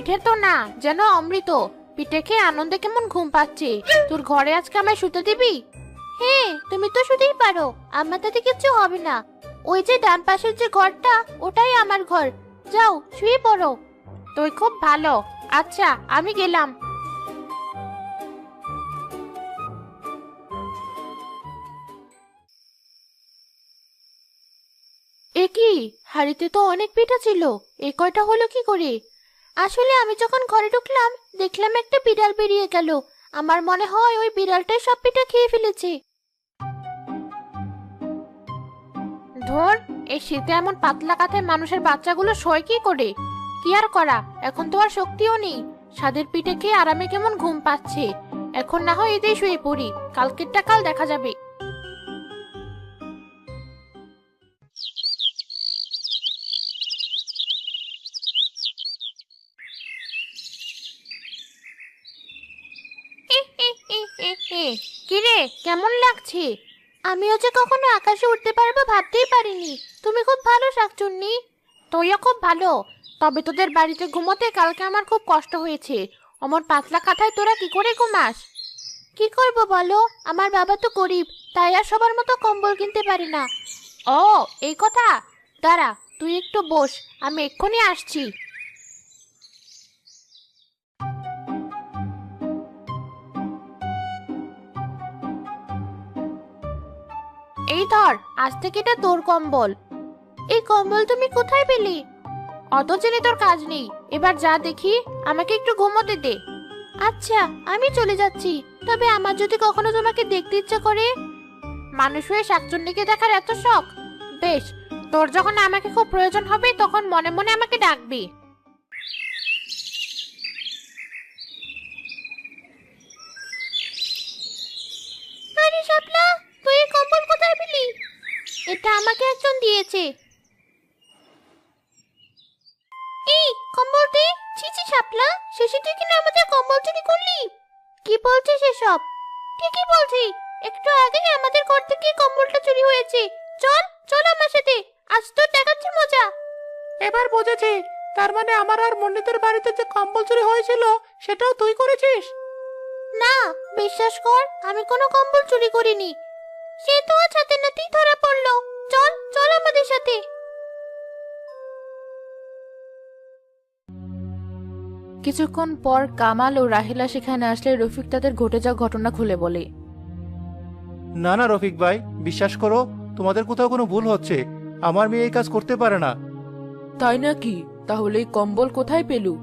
পিঠে তো না, যেন অমৃত। পিঠে খেয়ে আনন্দে কেমন ঘুম পাচ্ছে। তোর ঘরে আজকে আমায় শুতে দিবি? হ্যাঁ, তুমি তো শুতেই পারো, আমার তাতে কিচ্ছু হবে না। ওই যে ডান পাশের যে ঘরটা, ওটাই আমার ঘর। যাও শুয়ে পড়ো। তুই খুব ভালো। আচ্ছা, আমি গেলাম। এ কি, হাড়িতে তো অনেক পিঠা ছিল, এ কয়টা হলো কি করে? আসলে আমি যখন ঘরে ঢুকলাম, দেখলাম একটা বিড়াল বেরিয়ে গেল। আমার মনে হয় ওই বিড়ালটাই সব পিঠা খেয়ে ফেলেছে। ধর, এই শীতে এমন পাতলা কাঁথায় মানুষের বাচ্চাগুলো শোয় কি করে? কি আর করা, এখন তো আর শক্তিও নেই। স্বাদের পিঠে খেয়ে আরামে কেমন ঘুম পাচ্ছে। এখন না হয় এতেই শুয়ে পড়ি, কালকেরটা কাল দেখা যাবে। কিরে, কেমন লাগছে? আমিও যে কখনো আকাশে উঠতে পারবো ভাবতেই পারিনি। তুমি খুব ভালো শাকচুন্নি। তুইও খুব ভালো। তবে তোদের বাড়িতে ঘুমোতে কালকে আমার খুব কষ্ট হয়েছে। অমর পাতলা কাঁথায় তোরা কি করে ঘুমাস? কি করব বলো, আমার বাবা তো গরিব, তাই আর সবার মতো কম্বল কিনতে পারি না। ও, এই কথা। দাঁড়া, তুই একটু বস, আমি এক্ষুনি আসছি। এই ধর, আজ থেকে এটা তোর কম্বল। এই কম্বল তুমি কোথায় পেলি? অত জেনে তোর কাজ নেই, এবার যা দেখি, আমাকে একটু ঘুমোতে দে। আচ্ছা, আমি চলে যাচ্ছি। তবে আমার যদি কখনো তোমাকে দেখতে ইচ্ছা করে? মানুষ হয়ে শাকচুন্নিকে দেখার এত শখ? বেশ, তোর যখন আমাকে খুব প্রয়োজন হবে তখন মনে মনে আমাকে ডাকবি। আরে শাপলা, তুই এই কম্বল কোথায় পেলি? এটা আমাকে একজন দিয়েছে। এই কম্বল দে। ছি ছি শাপলা, শেষে তুই কিনা আমাদের কম্বল চুরি করলি? কি বলছিস এসব? ঠিকই বলছি, একটু আগেই আমাদের ঘর থেকে কম্বলটা চুরি হয়েছে। চল চল আমার সাথে, আজ তোর দেখাচ্ছি মজা। এবার বুঝেছি, তার মানে আমার আর মন্ডিতের বাড়িতে যে কম্বল চুরি হয়েছিল সেটাও তুই করেছিস। না, বিশ্বাস কর, আমি কোনো কম্বল চুরি করিনি। সে তো আজ হাতে নাতেই ধরা পড়লো। চল চল আমাদের সাথে। কিছুক্ষণ পর কামাল ও রাহিলা সেখানে আসলে রফিক তাদের ঘটে যাওয়া ঘটনা খুলে বলে। না না রফিক ভাই, বিশ্বাস করো, তোমাদের কোথাও কোনো ভুল হচ্ছে। আমার মেয়ে এই কাজ করতে পারে না। তাই নাকি? তাহলে এই কম্বল কোথায় পেলু?